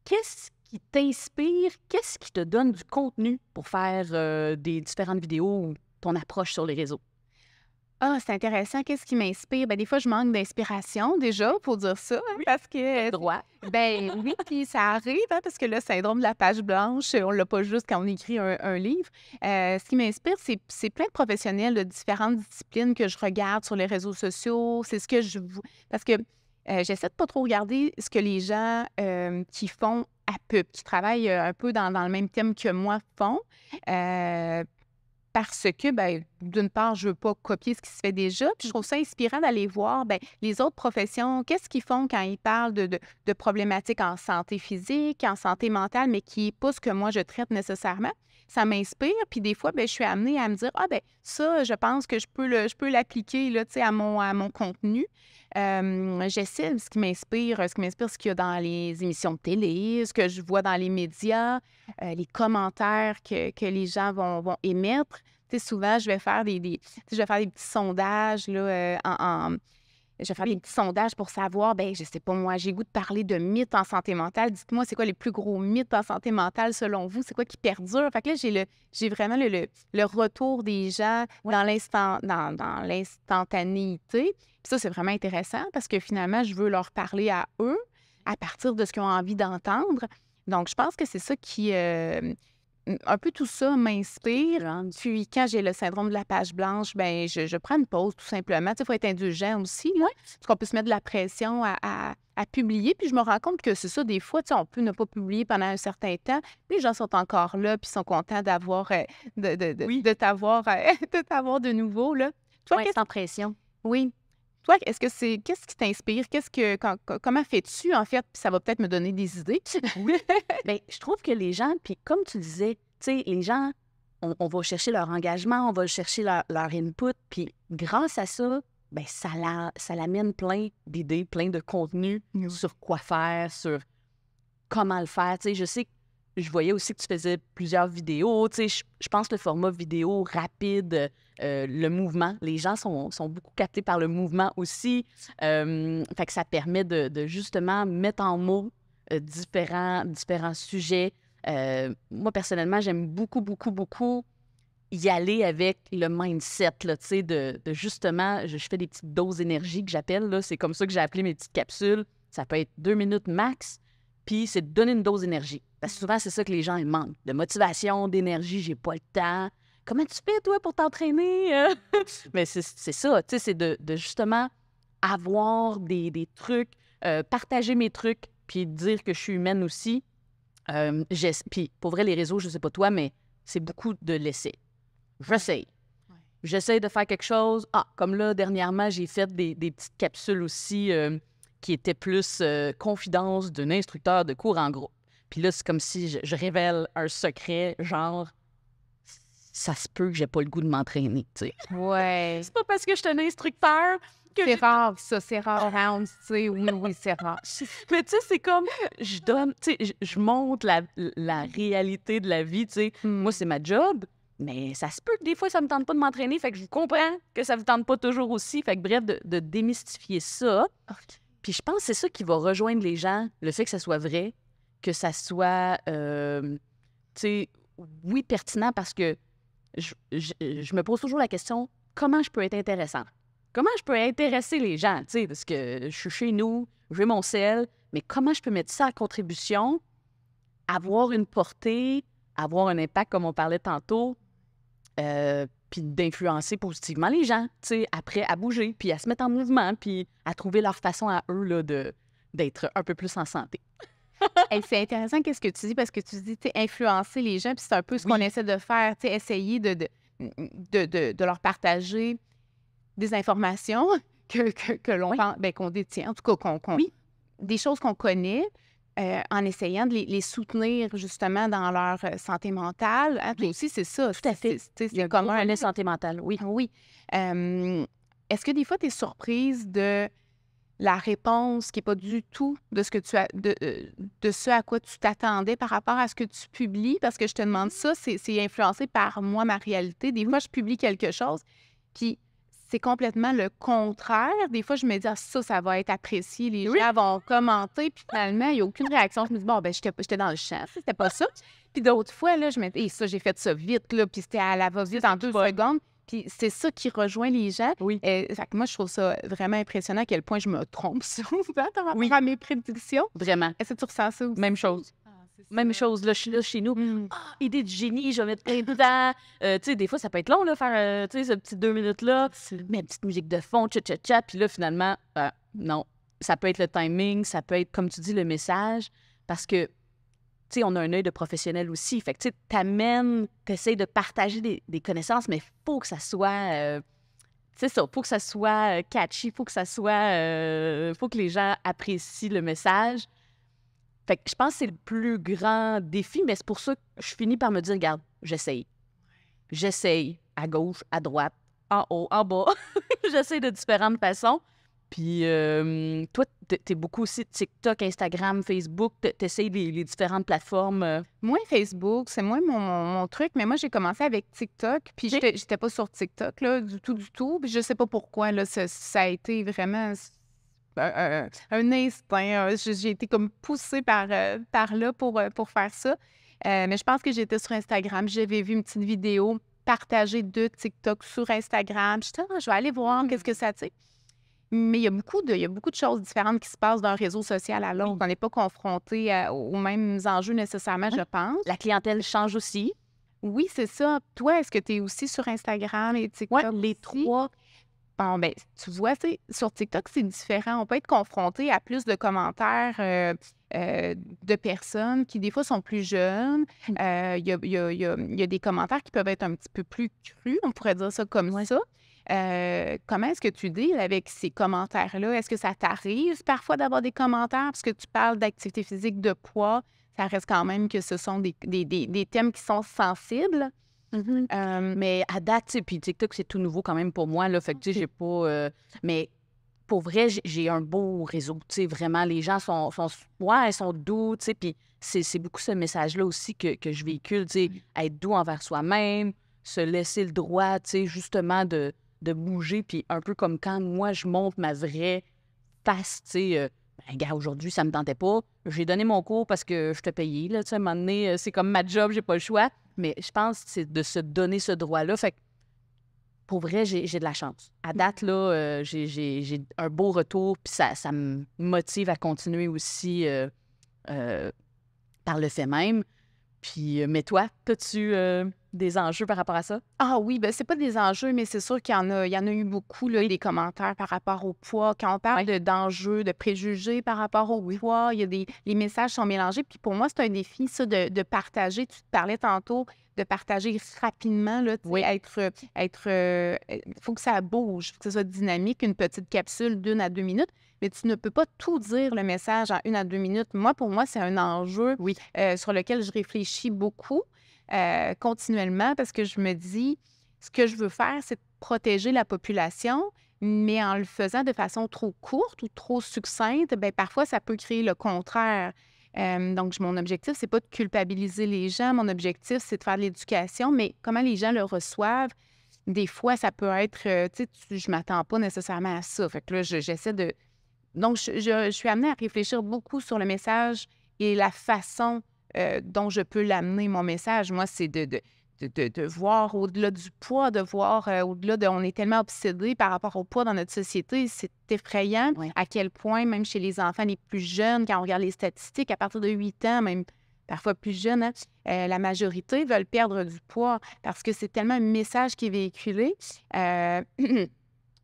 qu'est-ce qui t'inspire? Qu'est-ce qui te donne du contenu pour faire des différentes vidéos ou ton approche sur les réseaux? Ah, c'est intéressant. Qu'est-ce qui m'inspire? Des fois, je manque d'inspiration déjà, pour dire ça, parce que... Droit. Oui, puis ça arrive, parce que le syndrome de la page blanche, on l'a pas juste quand on écrit un livre. Ce qui m'inspire, c'est plein de professionnels de différentes disciplines que je regarde sur les réseaux sociaux. C'est ce que je... Parce que j'essaie de pas trop regarder ce que les gens qui font à pub, qui travaillent un peu dans le même thème que moi font. Parce que, d'une part, je ne veux pas copier ce qui se fait déjà, puis je trouve ça inspirant d'aller voir les autres professions, qu'est-ce qu'ils font quand ils parlent de problématiques en santé physique, en santé mentale, mais qui n'est pas ce que moi je traite nécessairement. Ça m'inspire, puis des fois, je suis amenée à me dire, ça, je pense que je peux l'appliquer là, à mon contenu. J'essaie ce qui m'inspire, ce qu'il y a dans les émissions de télé, ce que je vois dans les médias, les commentaires que les gens vont émettre. Souvent, je vais faire des petits sondages là, je vais faire des petits sondages pour savoir, je sais pas moi, j'ai goût de parler de mythes en santé mentale. Dites-moi, c'est quoi les plus gros mythes en santé mentale selon vous? C'est quoi qui perdure? Fait que là, j'ai vraiment le retour des gens dans l'instantanéité. Puis ça, c'est vraiment intéressant parce que finalement, je veux leur parler à eux à partir de ce qu'ils ont envie d'entendre. Donc, je pense que c'est ça qui... un peu tout ça m'inspire. Puis quand j'ai le syndrome de la page blanche, je prends une pause tout simplement. Il faut être indulgent aussi, là, parce qu'on peut se mettre de la pression à publier. Puis je me rends compte que c'est ça, des fois, on peut ne pas publier pendant un certain temps. Puis les gens sont encore là, puis sont contents d'avoir de t'avoir de nouveau. Là. Toi, sans pression. Oui. Toi, qu'est-ce qui t'inspire? Comment fais-tu, en fait? Puis ça va peut-être me donner des idées. Oui. Je trouve que les gens, puis comme tu disais, les gens, on va chercher leur engagement, on va chercher leur input, puis grâce à ça, ça l'amène plein d'idées, plein de contenus sur quoi faire, sur comment le faire. Je sais que je voyais aussi que tu faisais plusieurs vidéos. Je pense que le format vidéo rapide, le mouvement, les gens sont beaucoup captés par le mouvement aussi. Fait que ça permet de justement mettre en mots différents sujets. Moi, personnellement, j'aime beaucoup, beaucoup, beaucoup y aller avec le mindset, là, de justement, je fais des petites doses d'énergie que j'appelle, là. C'est comme ça que j'ai appelé mes petites capsules. Ça peut être 2 minutes max. Puis c'est de donner une dose d'énergie. Parce que souvent, c'est ça que les gens ils manquent. De motivation, d'énergie, j'ai pas le temps. Comment tu fais, toi, pour t'entraîner? Mais c'est ça, c'est de justement avoir des trucs, partager mes trucs, puis dire que je suis humaine aussi. Puis pour vrai, les réseaux, je sais pas toi, mais c'est beaucoup de laisser. J'essaye. J'essaye de faire quelque chose. Comme là, dernièrement, j'ai fait des petites capsules aussi... qui était plus confidence d'un instructeur de cours en groupe. Puis là, c'est comme si je révèle un secret, genre, ça se peut que j'ai pas le goût de m'entraîner, tu sais. Ouais. C'est pas parce que je suis un instructeur que... C'est rare, ça, c'est rare, tu sais, oui, c'est rare. Mais tu sais, c'est comme, je donne, tu sais, je montre la réalité de la vie, tu sais. Moi, c'est ma job, mais ça se peut que des fois, ça me tente pas de m'entraîner, fait que je comprends que ça vous tente pas toujours aussi. Fait que bref, de démystifier ça... Okay. Puis je pense que c'est ça qui va rejoindre les gens, le fait que ça soit vrai, que ça soit, tu sais, oui, pertinent parce que je me pose toujours la question, comment je peux être intéressante? comment je peux intéresser les gens, tu sais, parce que je suis chez nous, j'ai mon sel, mais comment je peux mettre ça à contribution, avoir une portée, avoir un impact, comme on parlait tantôt, puis d'influencer positivement les gens, tu sais, après, à bouger, puis à se mettre en mouvement, puis à trouver leur façon à eux, là, d'être un peu plus en santé. Hey, c'est intéressant qu'est-ce que tu dis, parce que tu dis, tu sais, influencer les gens, puis c'est un peu ce qu'on essaie de faire, tu sais, essayer de leur partager des informations que l'on pense, ben, qu'on détient, en tout cas, des choses qu'on connaît, en essayant de les soutenir justement dans leur santé mentale. Hein, toi aussi, c'est ça. Tout à fait. C'est commun. La santé mentale, oui. Oui. Est-ce que des fois, tu es surprise de la réponse qui n'est pas du tout de ce que tu as, de ce à quoi tu t'attendais par rapport à ce que tu publies? Parce que je te demande ça, c'est influencé par moi, ma réalité. Des fois, je publie quelque chose, puis c'est complètement le contraire. Des fois, je me dis, ah, ça va être apprécié, les gens vont commenter, puis finalement, il n'y a aucune réaction. Je me dis, bon, ben j'étais dans le champ, c'était pas ça. Puis d'autres fois, là, je me dis, ça, j'ai fait ça vite, là, puis c'était à la va-vite en 2 secondes. Puis c'est ça qui rejoint les gens. Oui. Fait que moi, je trouve ça vraiment impressionnant à quel point je me trompe souvent par rapport à mes prédictions. Vraiment. Est-ce que tu ressens ça aussi? Même chose. Même chose, là, je suis là chez nous. Idée de génie, je vais mettre plein de temps. Tu sais, des fois, ça peut être long, là, faire, tu sais, ce petit 2 minutes-là. Mais une petite musique de fond, tcha-tcha-tcha. Puis là, finalement, non. Ça peut être le timing, ça peut être, comme tu dis, le message. Parce que, tu sais, on a un œil de professionnel aussi. Fait que, tu sais, t'amènes, t'essayes de partager des connaissances, mais il faut que ça soit... c'est ça, il faut que ça soit catchy, il faut que ça soit... faut que les gens apprécient le message. Fait que je pense que c'est le plus grand défi, mais c'est pour ça que je finis par me dire, regarde, j'essaye. J'essaye à gauche, à droite, en haut, en bas. J'essaye de différentes façons. Puis toi, t'es beaucoup aussi TikTok, Instagram, Facebook. T'essayes les différentes plateformes. Moi, Facebook, c'est moins mon truc, mais moi, j'ai commencé avec TikTok, puis j'étais pas sur TikTok, là, du tout. Puis je sais pas pourquoi, là, ça a été vraiment... un instinct. J'ai été comme poussée par là pour faire ça. Mais je pense que j'étais sur Instagram. J'avais vu une petite vidéo partagée de TikTok sur Instagram. Je disais, je vais aller voir qu'est-ce que ça dit. Mais il y a beaucoup de choses différentes qui se passent d'un réseau social à l'autre. On n'est pas confronté aux mêmes enjeux nécessairement, je pense. La clientèle change aussi. Oui, c'est ça. Toi, est-ce que tu es aussi sur Instagram et TikTok? Oui, les trois. Bon, ben, tu vois, sur TikTok, c'est différent. On peut être confronté à plus de commentaires de personnes qui, des fois, sont plus jeunes. Il y a des commentaires qui peuvent être un petit peu plus crus, on pourrait dire ça comme ça. Comment est-ce que tu deals avec ces commentaires-là? Est-ce que ça t'arrive parfois d'avoir des commentaires? Parce que tu parles d'activité physique, de poids, ça reste quand même que ce sont des thèmes qui sont sensibles. Mais à date, tu sais, puis TikTok, c'est tout nouveau quand même pour moi, là. Fait que, tu sais, j'ai pas... mais pour vrai, j'ai un beau réseau, tu sais, vraiment. Les gens sont ils sont doux, tu sais, puis c'est beaucoup ce message-là aussi que je véhicule, tu sais, être doux envers soi-même, se laisser le droit, tu sais, justement, de bouger, puis un peu comme quand moi, je montre ma vraie face, tu sais... gars, aujourd'hui, ça me tentait pas. J'ai donné mon cours parce que je te payais, là, tu sais, à un moment donné, c'est comme ma job, j'ai pas le choix. Mais je pense que c'est de se donner ce droit-là. Fait que, pour vrai, j'ai de la chance. À date, là, j'ai un beau retour, puis ça me motive à continuer aussi par le fait même. Puis, mais toi, as-tu des enjeux par rapport à ça? Ah oui, bien, c'est pas des enjeux, mais c'est sûr qu'il y en a eu beaucoup, là, des commentaires par rapport au poids. Quand on parle d'enjeux, de préjugés par rapport au poids, les messages sont mélangés. Puis pour moi, c'est un défi, ça, de partager. Tu te parlais tantôt de partager rapidement, là, faut que ça bouge, faut que ça soit dynamique, une petite capsule d'1 à 2 minutes. Mais tu ne peux pas tout dire le message en 1 à 2 minutes. Pour moi, c'est un enjeu sur lequel je réfléchis beaucoup continuellement parce que je me dis, ce que je veux faire, c'est de protéger la population, mais en le faisant de façon trop courte ou trop succincte, bien, parfois, ça peut créer le contraire. Donc, mon objectif, c'est pas de culpabiliser les gens. Mon objectif, c'est de faire de l'éducation, mais comment les gens le reçoivent, des fois, ça peut être, je m'attends pas nécessairement à ça. Fait que là, j'essaie de... Donc, je suis amenée à réfléchir beaucoup sur le message et la façon dont je peux l'amener, mon message. Moi, c'est de de voir au-delà du poids, de voir au-delà de... On est tellement obsédé par rapport au poids dans notre société. C'est effrayant à quel point, même chez les enfants les plus jeunes, quand on regarde les statistiques, à partir de 8 ans, même parfois plus jeunes, hein, la majorité veulent perdre du poids parce que c'est tellement un message qui est véhiculé.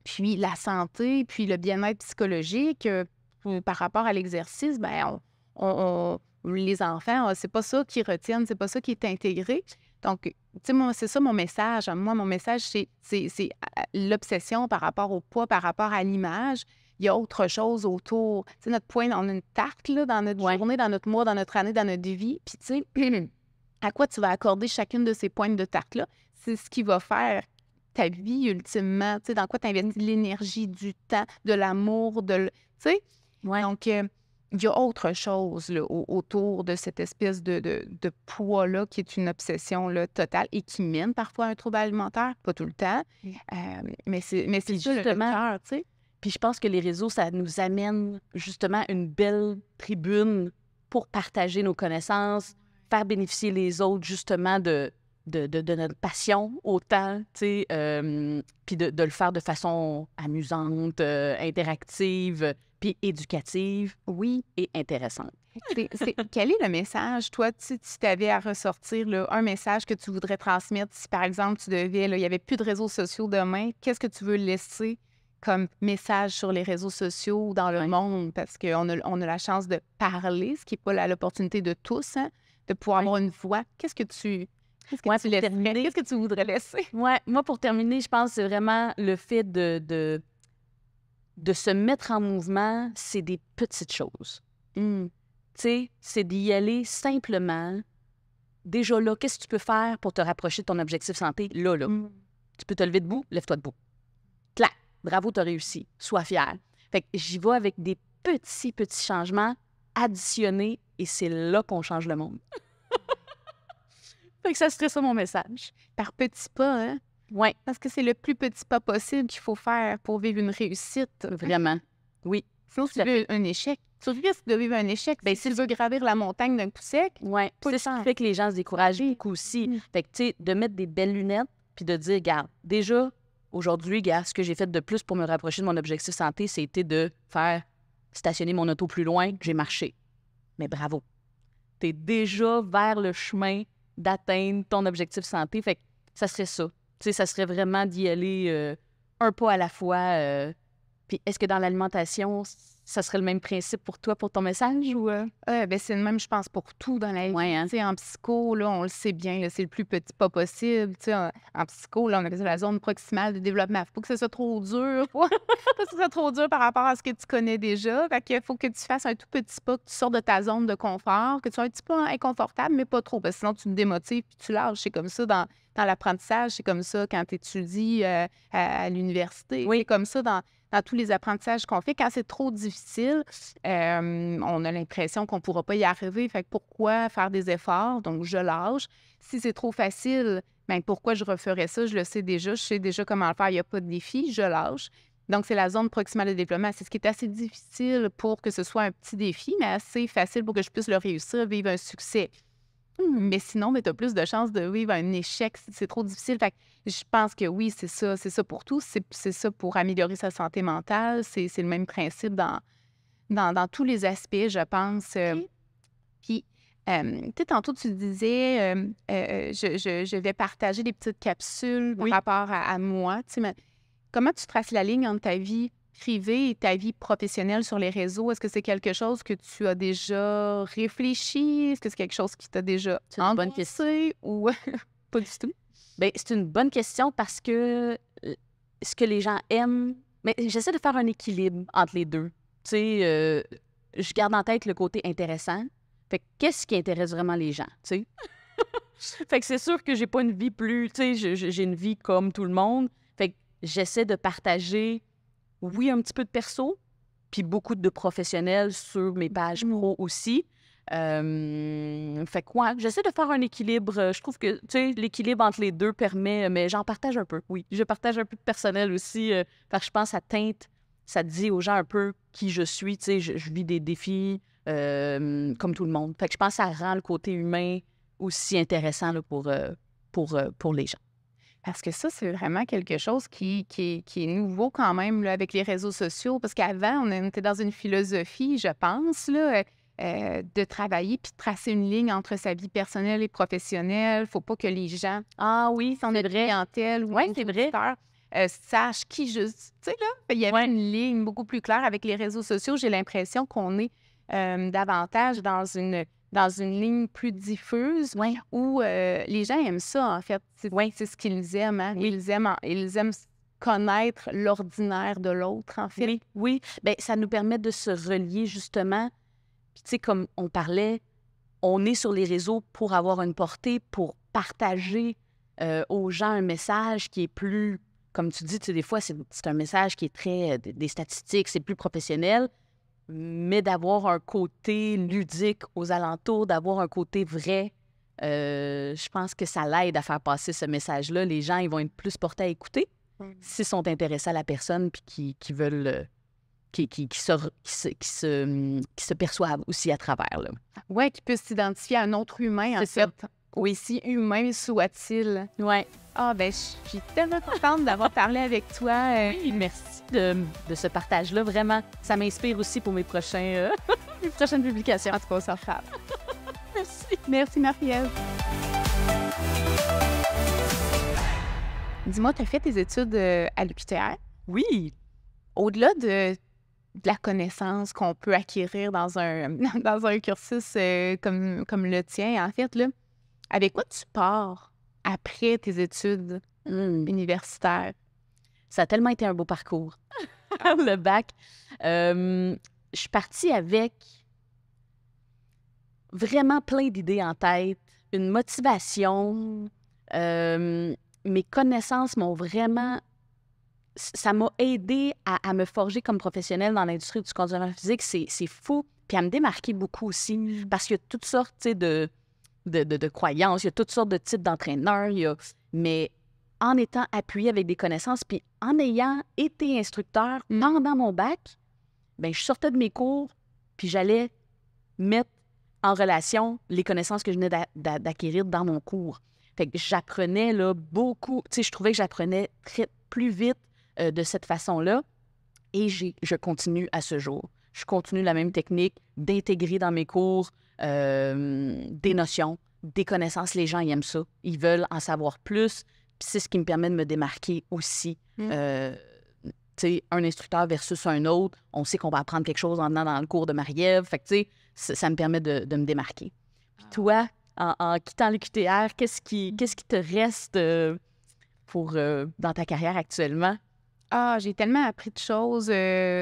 Puis la santé, puis le bien-être psychologique, par rapport à l'exercice, bien, les enfants, c'est pas ça qu'ils retiennent, c'est pas ça qui est intégré. Donc, tu sais, moi, c'est ça mon message. Moi, mon message, c'est l'obsession par rapport au poids, par rapport à l'image. Il y a autre chose autour. Tu sais, notre point, on a une tarte, là, dans notre journée, dans notre mois, dans notre année, dans notre vie. Puis, tu sais, à quoi tu vas accorder chacune de ces pointes de tarte-là? C'est ce qui va faire ta vie, ultimement. Tu sais, dans quoi tu investis l'énergie, du temps, de l'amour, tu sais? Donc, il y a autre chose là, autour de cette espèce de poids-là qui est une obsession là, totale et qui mène parfois à un trouble alimentaire, pas tout le temps, mais c'est justement le cœur, tu sais. Puis je pense que les réseaux, ça nous amène justement une belle tribune pour partager nos connaissances, faire bénéficier les autres justement de notre passion autant, tu sais, puis de le faire de façon amusante, interactive, puis éducative, oui, et intéressante. Quel est le message, toi, si tu avais à ressortir là, un message que tu voudrais transmettre, si par exemple tu devais, il n'y avait plus de réseaux sociaux demain, qu'est-ce que tu veux laisser comme message sur les réseaux sociaux ou dans le monde? Parce qu'on a la chance de parler, ce qui n'est pas l'opportunité de tous, hein, de pouvoir avoir une voix. Qu'est-ce que tu laisserais? Qu'est-ce que tu voudrais laisser? Ouais, moi, pour terminer, je pense que c'est vraiment le fait de se mettre en mouvement, c'est des petites choses. Tu sais, c'est d'y aller simplement. Déjà là, qu'est-ce que tu peux faire pour te rapprocher de ton objectif santé? Là. Tu peux te lever debout, lève-toi debout. Clac! Bravo, tu as réussi. Sois fier. Fait que j'y vais avec des petits changements additionnés et c'est là qu'on change le monde. Fait que ça serait ça mon message. Par petits pas, hein? Oui. Parce que c'est le plus petit pas possible qu'il faut faire pour vivre une réussite. Vraiment. Oui. Sinon, si tu veux un échec, tu risques de vivre un échec. Bien, si tu veux gravir la montagne d'un coup sec, c'est ça qui fait que les gens se découragent beaucoup aussi. Fait que, tu sais, de mettre des belles lunettes puis de dire, regarde, déjà, aujourd'hui, regarde, ce que j'ai fait de plus pour me rapprocher de mon objectif santé, c'était de faire stationner mon auto plus loin, j'ai marché. Mais bravo. T'es déjà vers le chemin d'atteindre ton objectif santé. Fait que ça serait ça. Tu sais, ça serait vraiment d'y aller un pas à la fois. Puis est-ce que dans l'alimentation, ça serait le même principe pour toi, pour ton message? Ou ben c'est le même, je pense, pour tout dans la vie. Hein? Tu sais, en psycho, là, on le sait bien, là, c'est le plus petit pas possible. Tu sais, en psycho, là, on appelle ça la zone proximale de développement. Il faut pas que ce soit trop dur. Ça serait trop dur par rapport à ce que tu connais déjà. Fait qu'il faut que tu fasses un tout petit pas, que tu sortes de ta zone de confort, que tu sois un petit peu inconfortable, mais pas trop, parce que sinon, tu te démotives puis tu lâches. C'est comme ça dans l'apprentissage, c'est comme ça quand tu étudies à l'université. C'est comme ça dans tous les apprentissages qu'on fait. Quand c'est trop difficile, on a l'impression qu'on ne pourra pas y arriver. Fait que pourquoi faire des efforts? Donc, je lâche. Si c'est trop facile, bien, pourquoi je referais ça? Je le sais déjà. Je sais déjà comment le faire. Il n'y a pas de défi. Je lâche. Donc, c'est la zone proximale de développement. C'est ce qui est assez difficile pour que ce soit un petit défi, mais assez facile pour que je puisse le réussir, vivre un succès. Mais sinon, tu as plus de chances de vivre un échec si c'est trop difficile. Fait que je pense que oui, c'est ça pour tout. C'est ça pour améliorer sa santé mentale. C'est le même principe dans tous les aspects, je pense. Puis, tu sais, tantôt, tu disais, je vais partager des petites capsules par rapport à moi. Tu sais, comment tu traces la ligne entre ta vie privée et ta vie professionnelle sur les réseaux? Est-ce que c'est quelque chose que tu as déjà réfléchi? Est-ce que c'est quelque chose qui t'a déjà angoissé ou pas du tout? Bien, c'est une bonne question parce que ce que les gens aiment... Mais j'essaie de faire un équilibre entre les deux. Tu sais, je garde en tête le côté intéressant. Fait que qu'est-ce qui intéresse vraiment les gens, tu sais? Fait que c'est sûr que j'ai pas une vie plus... Tu sais, j'ai une vie comme tout le monde. Fait que j'essaie de partager... Oui, un petit peu de perso, puis beaucoup de professionnels sur mes pages pro aussi. Fait quoi? J'essaie de faire un équilibre. Je trouve que, tu sais, l'équilibre entre les deux permet... Mais j'en partage un peu, oui. Je partage un peu de personnel aussi. Parce que je pense que ça teinte, ça dit aux gens un peu qui je suis. Tu sais, je vis des défis comme tout le monde. Fait que je pense que ça rend le côté humain aussi intéressant là, pour pour les gens. Parce que ça, c'est vraiment quelque chose qui est nouveau quand même là, avec les réseaux sociaux. Parce qu'avant, on était dans une philosophie, je pense, là, de travailler puis de tracer une ligne entre sa vie personnelle et professionnelle. Il ne faut pas que les gens, Ah oui, son clientèle ou Ouais, nos c'est vrai. auditeurs, sachent qui je suis. Tu sais, là, il y avait Ouais. une ligne beaucoup plus claire avec les réseaux sociaux. J'ai l'impression qu'on est davantage dans une ligne plus diffuse Oui. où les gens aiment ça, en fait. C'est ce qu'ils aiment. Hein? Oui. Ils aiment connaître l'ordinaire de l'autre, en fait. Oui, oui. Bien, ça nous permet de se relier, justement. Puis, tu sais, comme on parlait, on est sur les réseaux pour avoir une portée, pour partager aux gens un message qui est plus, comme tu dis, tu sais, des fois, c'est un message qui est très des statistiques, c'est plus professionnel, mais d'avoir un côté ludique aux alentours, d'avoir un côté vrai, je pense que ça l'aide à faire passer ce message-là. Les gens, ils vont être plus portés à écouter s'ils sont intéressés à la personne puis qui veulent... qui se perçoivent aussi à travers. Là. Oui, qui peut s'identifier à un autre humain, en C'est fait. Aussi humain soit-il. Oui. Ah, ben, je suis tellement contente d'avoir parlé avec toi. Merci de ce partage-là. Vraiment, ça m'inspire aussi pour mes prochaines publications. En tout cas, on s'en reparle. Merci. Merci, Marie-Ève. Dis-moi, tu as fait tes études à l'UQTR. Oui. Au-delà de la connaissance qu'on peut acquérir dans un cursus comme le tien, en fait, là, avec quoi tu pars après tes études universitaires? Ça a tellement été un beau parcours, le bac. Je suis partie avec vraiment plein d'idées en tête, une motivation. Mes connaissances m'ont vraiment... Ça m'a aidé à me forger comme professionnelle dans l'industrie du conditionnement physique. C'est fou. Puis à me démarquer beaucoup aussi. Parce qu'il y a toutes sortes de croyances, il y a toutes sortes de types d'entraîneurs. Mais en étant appuyée avec des connaissances, puis en ayant été instructeur pendant mon bac, bien, je sortais de mes cours, puis j'allais mettre en relation les connaissances que je venais d'acquérir dans mon cours. Fait que j'apprenais là, beaucoup. Tu sais, je trouvais que j'apprenais plus vite de cette façon-là. Et je continue à ce jour. Je continue la même technique d'intégrer dans mes cours des notions, des connaissances. Les gens, ils aiment ça. Ils veulent en savoir plus. Puis c'est ce qui me permet de me démarquer aussi. Tu sais, un instructeur versus un autre, on sait qu'on va apprendre quelque chose en venant dans le cours de Marie-Ève. Fait que, tu sais, ça me permet de me démarquer. Puis toi, en quittant l'UQTR, qu'est-ce qui te reste dans ta carrière actuellement? Ah, j'ai tellement appris de choses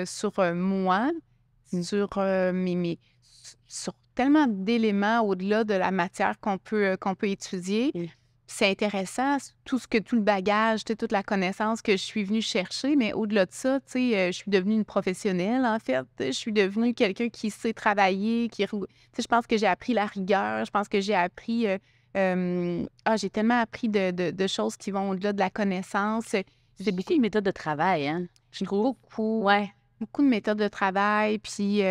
sur moi, sur sur tellement d'éléments au-delà de la matière qu'on peut étudier. C'est intéressant, tout le bagage, toute la connaissance que je suis venue chercher, mais au-delà de ça, tu sais, je suis devenue une professionnelle, en fait. Je suis devenue quelqu'un qui sait travailler, tu sais, je pense que j'ai appris la rigueur, je pense que j'ai appris... j'ai tellement appris de choses qui vont au-delà de la connaissance. C'est beaucoup de méthodes de travail, hein? Je trouve beaucoup. Ouais. Beaucoup de méthodes de travail, puis...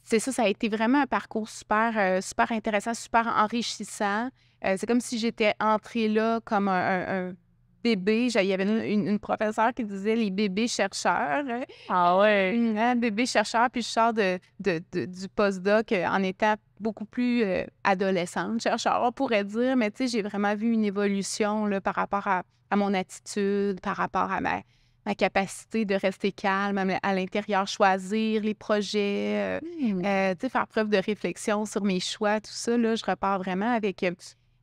c'est ça a été vraiment un parcours super, super intéressant, super enrichissant. C'est comme si j'étais entrée là comme un bébé. Il y avait une professeure qui disait les bébés chercheurs. Ah ouais? Un bébé chercheur, puis je sors du postdoc en étant beaucoup plus adolescente, chercheur, on pourrait dire. Mais tu sais, j'ai vraiment vu une évolution là, par rapport à mon attitude, par rapport à ma capacité de rester calme à l'intérieur, choisir les projets, tu sais, faire preuve de réflexion sur mes choix, tout ça, là, je repars vraiment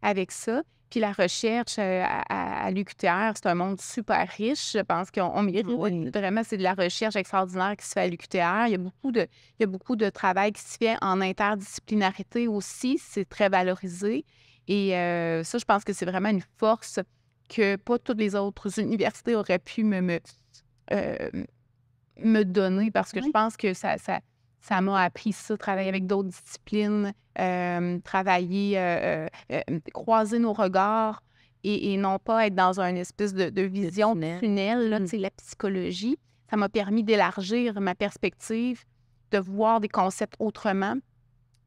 avec ça. Puis la recherche à l'UQTR, c'est un monde super riche. Je pense qu'on mérite vraiment, c'est de la recherche extraordinaire qui se fait à l'UQTR. Il y a beaucoup de travail qui se fait en interdisciplinarité aussi. C'est très valorisé. Et ça, je pense que c'est vraiment une force que pas toutes les autres universités auraient pu me donner parce que je pense que ça m'a appris ça, travailler avec d'autres disciplines, croiser nos regards et non pas être dans une espèce de vision tunnel, là, tu sais, la psychologie. Ça m'a permis d'élargir ma perspective, de voir des concepts autrement.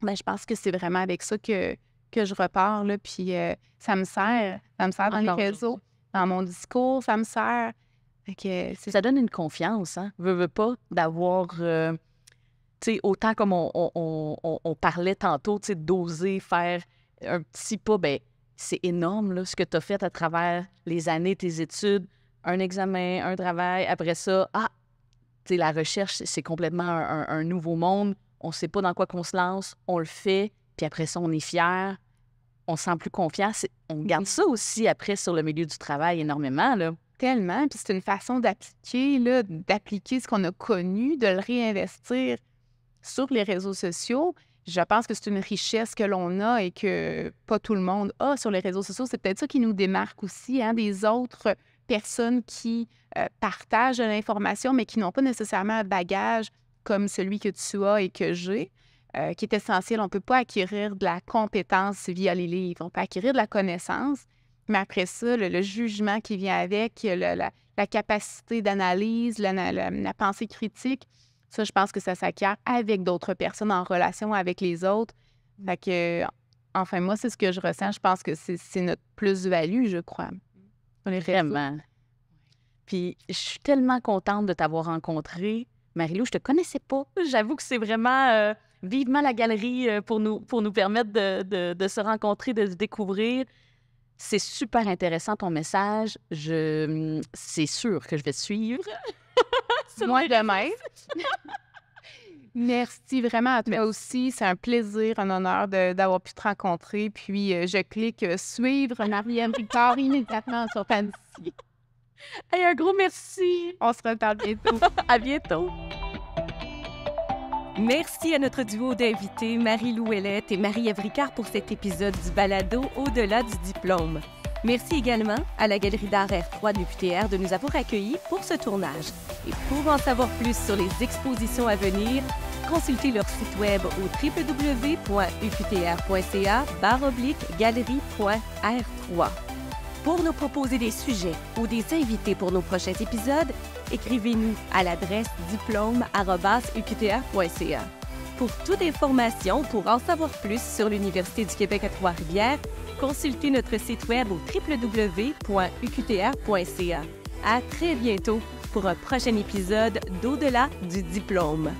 Ben, je pense que c'est vraiment avec ça que que je repars, là, puis ça me sert dans les Encore réseaux, dans mon discours, ça me sert. Fait que Ça donne une confiance, hein? Veux pas, d'avoir... tu sais, autant comme on parlait tantôt, tu sais, d'oser faire un petit pas, ben c'est énorme, là, ce que tu as fait à travers les années, tes études, un examen, un travail. Après ça, tu sais, la recherche, c'est complètement un nouveau monde. On ne sait pas dans quoi qu'on se lance, on le fait, puis après ça, on est fier, on se sent plus confiant. On garde ça aussi après sur le milieu du travail énormément, là. Tellement, puis c'est une façon d'appliquer ce qu'on a connu, de le réinvestir sur les réseaux sociaux. Je pense que c'est une richesse que l'on a et que pas tout le monde a sur les réseaux sociaux. C'est peut-être ça qui nous démarque aussi, hein, des autres personnes qui partagent de l'information, mais qui n'ont pas nécessairement un bagage comme celui que tu as et que j'ai, qui est essentiel. On ne peut pas acquérir de la compétence via les livres. On peut acquérir de la connaissance, mais après ça, le jugement qui vient avec, la capacité d'analyse, la pensée critique, ça, je pense que ça s'acquiert avec d'autres personnes, en relation avec les autres. Fait que, enfin, moi, c'est ce que je ressens. Je pense que c'est notre plus-value, je crois. Vraiment. Puis, je suis tellement contente de t'avoir rencontrée. Marie-Lou, je te connaissais pas. J'avoue que c'est vraiment vivement la galerie pour nous permettre de se rencontrer, de se découvrir. C'est super intéressant ton message. C'est sûr que je vais te suivre. Moi de même. Merci vraiment à toi aussi. C'est un plaisir, un honneur d'avoir pu te rencontrer. Puis, je clique « Suivre Marie-Ève-Ricard » immédiatement sur Fancy. Hey, un gros merci! On se reparle bientôt. À bientôt! Merci à notre duo d'invités, Marie-Lou Ouellette et Marie-Ève Ricard, pour cet épisode du balado Au-delà du diplôme. Merci également à la Galerie d'art R3 de l'UQTR de nous avoir accueillis pour ce tournage. Et pour en savoir plus sur les expositions à venir, consultez leur site web au www.uqtr.ca/galerie.r3. Pour nous proposer des sujets ou des invités pour nos prochains épisodes, écrivez-nous à l'adresse diplôme@uqtr.ca. Pour toute information, pour en savoir plus sur l'Université du Québec à Trois-Rivières, consultez notre site web au www.uqtr.ca. À très bientôt pour un prochain épisode d'Au-delà du diplôme.